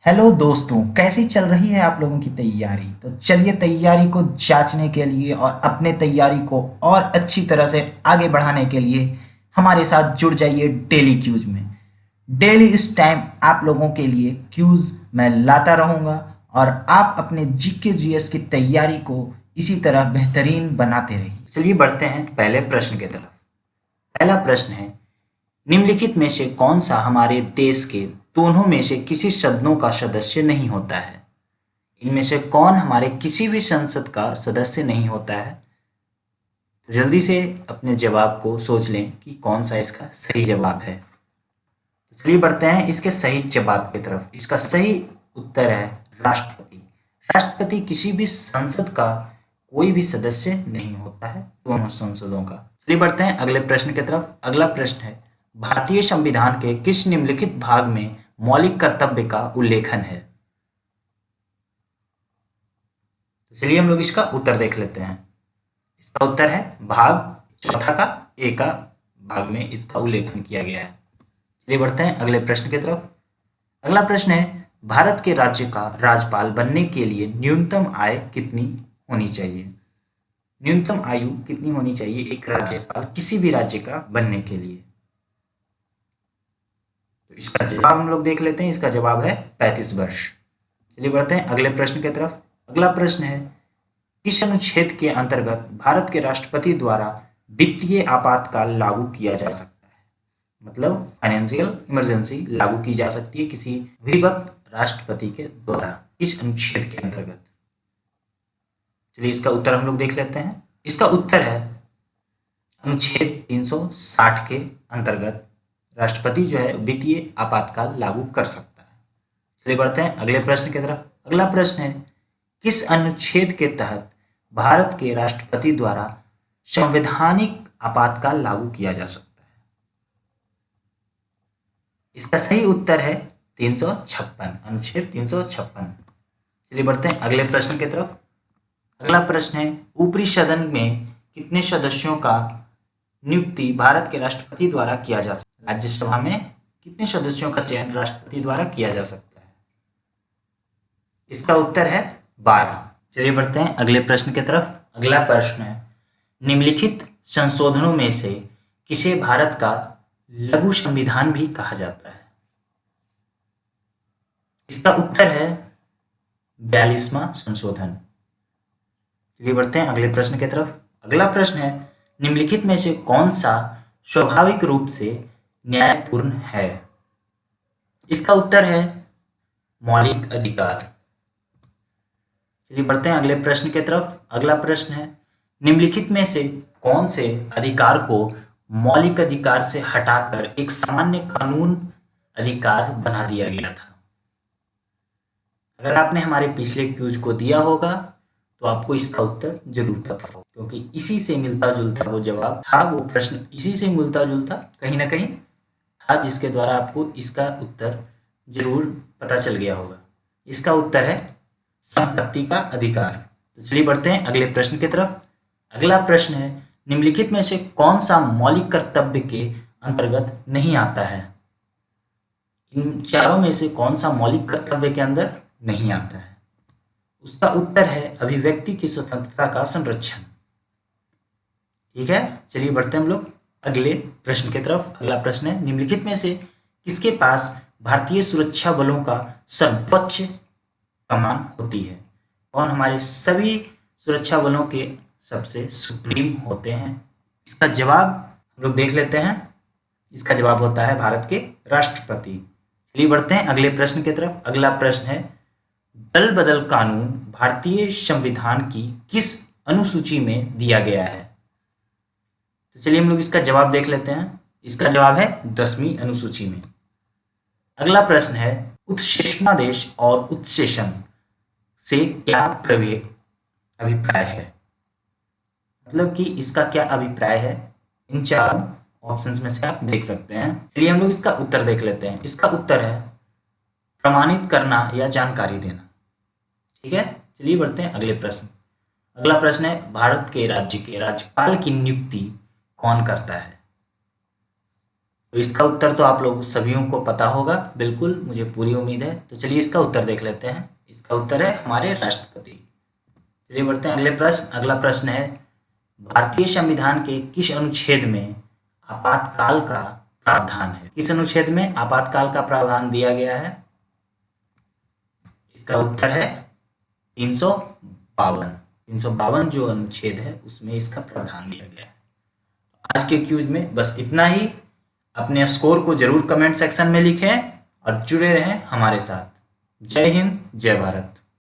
Hello दोस्तों, कैसी चल रही है आप लोगों की तैयारी। तो चलिए तैयारी को जांचने के लिए और अपने तैयारी को और अच्छी तरह से आगे बढ़ाने के लिए हमारे साथ जुड़ जाइए डेली क्यूज में। डेली इस टाइम आप लोगों के लिए क्यूज मैं लाता रहूंगा और आप अपने जीके जीएस की तैयारी को इसी तरह बेहतरीन बनाते रहिए। चलिए बढ़ते हैं पहले प्रश्न की तरफ। पहला प्रश्न है, निम्नलिखित में से कौन सा हमारे देश के दोनों में से किसी सदनों का सदस्य नहीं होता है। इनमें से कौन हमारे किसी भी संसद का सदस्य नहीं होता है। तो जल्दी से अपने जवाब को सोच लें कि कौन सा इसका सही जवाब है। तो चलिए बढ़ते हैं इसके सही जवाब की तरफ। इसका सही उत्तर है राष्ट्रपति। राष्ट्रपति किसी भी संसद का कोई भी सदस्य नहीं होता है, दोनों संसदों का। चलिए बढ़ते हैं अगले प्रश्न की तरफ। अगला प्रश्न है, भारतीय संविधान के किस निम्नलिखित भाग में मौलिक कर्तव्य का उल्लेखन है। तो चलिए हम लोग इसका उत्तर देख लेते हैं। इसका उत्तर है भाग चौथा का ए का भाग में इसका उल्लेखन किया गया है। चलिए बढ़ते हैं अगले प्रश्न की तरफ। अगला प्रश्न है, भारत के राज्य का राज्यपाल बनने के लिए न्यूनतम आय कितनी होनी चाहिए। न्यूनतम आयु कितनी होनी चाहिए एक राज्यपाल किसी भी राज्य का बनने के लिए। तो इसका जवाब हम लोग देख लेते हैं। इसका जवाब है 35 वर्ष। चलिए बढ़ते हैं अगले प्रश्न की तरफ। अगला प्रश्न है, किस अनुच्छेद के अंतर्गत भारत के राष्ट्रपति द्वारा वित्तीय आपातकाल लागू किया जा सकता है। मतलब फाइनेंशियल इमरजेंसी लागू की जा सकती है किसी विभक्त राष्ट्रपति के द्वारा, इस अनुच्छेद के अंतर्गत। चलिए इसका उत्तर हम लोग देख लेते हैं। इसका उत्तर है अनुच्छेद 360 के अंतर्गत राष्ट्रपति जो है वित्तीय आपातकाल लागू कर सकता है। चलिए बढ़ते हैं अगले प्रश्न की तरफ। अगला प्रश्न है, किस अनुच्छेद के तहत भारत के राष्ट्रपति द्वारा संवैधानिक आपातकाल लागू किया जा सकता है। इसका सही उत्तर है 356, अनुच्छेद 356। चलिए बढ़ते हैं अगले प्रश्न की तरफ। अगला प्रश्न है, ऊपरी सदन में कितने सदस्यों का नियुक्ति भारत के राष्ट्रपति द्वारा किया जा सकता है। राज्यसभा में कितने सदस्यों का चयन राष्ट्रपति द्वारा किया जा सकता है। इसका उत्तर है 12। चलिए बढ़ते हैं अगले प्रश्न की तरफ। अगला प्रश्न है, निम्नलिखित संशोधनों में से किसे भारत का लघु संविधान भी कहा जाता है। इसका उत्तर है 42वां संशोधन। चलिए बढ़ते हैं अगले प्रश्न की तरफ। अगला प्रश्न है, निम्नलिखित में से कौन सा स्वाभाविक रूप से न्यायपूर्ण है। इसका उत्तर है मौलिक अधिकार। चलिए बढ़ते हैं अगले प्रश्न की तरफ। अगला प्रश्न है, निम्नलिखित में से कौन से अधिकार को मौलिक अधिकार से हटाकर एक सामान्य कानून अधिकार बना दिया गया था। अगर आपने हमारे पिछले क्यूज को दिया होगा तो आपको इसका उत्तर जरूर पता होगा, क्योंकि इसी से मिलता जुलता वो जवाब था, वो प्रश्न इसी से मिलता जुलता कहीं ना कहीं था, जिसके द्वारा आपको इसका उत्तर जरूर पता चल गया होगा। इसका उत्तर है संपत्ति का अधिकार। तो चलिए बढ़ते हैं अगले प्रश्न की तरफ। अगला प्रश्न है, निम्नलिखित में से कौन सा मौलिक कर्तव्य के अंतर्गत नहीं आता है। इन चारों में से कौन सा मौलिक कर्तव्य के अंदर नहीं आता है। उसका उत्तर है अभिव्यक्ति की स्वतंत्रता का संरक्षण। ठीक है, चलिए बढ़ते हैं हम लोग अगले प्रश्न की तरफ। अगला प्रश्न है, निम्नलिखित में से किसके पास भारतीय सुरक्षा बलों का सर्वोच्च कमान होती है। कौन हमारे सभी सुरक्षा बलों के सबसे सुप्रीम होते हैं। इसका जवाब हम लोग देख लेते हैं। इसका जवाब होता है भारत के राष्ट्रपति। चलिए बढ़ते हैं अगले प्रश्न की तरफ। अगला प्रश्न है, दल बदल कानून भारतीय संविधान की किस अनुसूची में दिया गया है। तो चलिए हम लोग इसका जवाब देख लेते हैं। इसका जवाब है 10वीं अनुसूची में। अगला प्रश्न है, उत्शेषणादेश और उत्शेषण से क्या अभिप्राय है। मतलब कि इसका क्या अभिप्राय है, इन चारों ऑप्शंस में से आप देख सकते हैं। चलिए हम लोग इसका उत्तर देख लेते हैं। इसका उत्तर है प्रमाणित करना या जानकारी देना। ठीक है, चलिए बढ़ते हैं अगले प्रश्न। अगला प्रश्न है, भारत के राज्य के राज्यपाल की नियुक्ति कौन करता है। तो इसका उत्तर तो आप लोग सभी को पता होगा, बिल्कुल मुझे पूरी उम्मीद है। तो चलिए इसका उत्तर देख लेते हैं। इसका उत्तर है हमारे राष्ट्रपति। चलिए बढ़ते हैं अगले प्रश्न। अगला प्रश्न है, भारतीय संविधान के किस अनुच्छेद में आपातकाल का प्रावधान है? किस अनुच्छेद में आपातकाल का प्रावधान दिया गया है? इसका उत्तर है 352। 352 जो अनुच्छेद है उसमें इसका प्रावधान दिया गया है। आज के क्यूज में बस इतना ही। अपने स्कोर को जरूर कमेंट सेक्शन में लिखें और जुड़े रहें हमारे साथ। जय हिंद, जय भारत।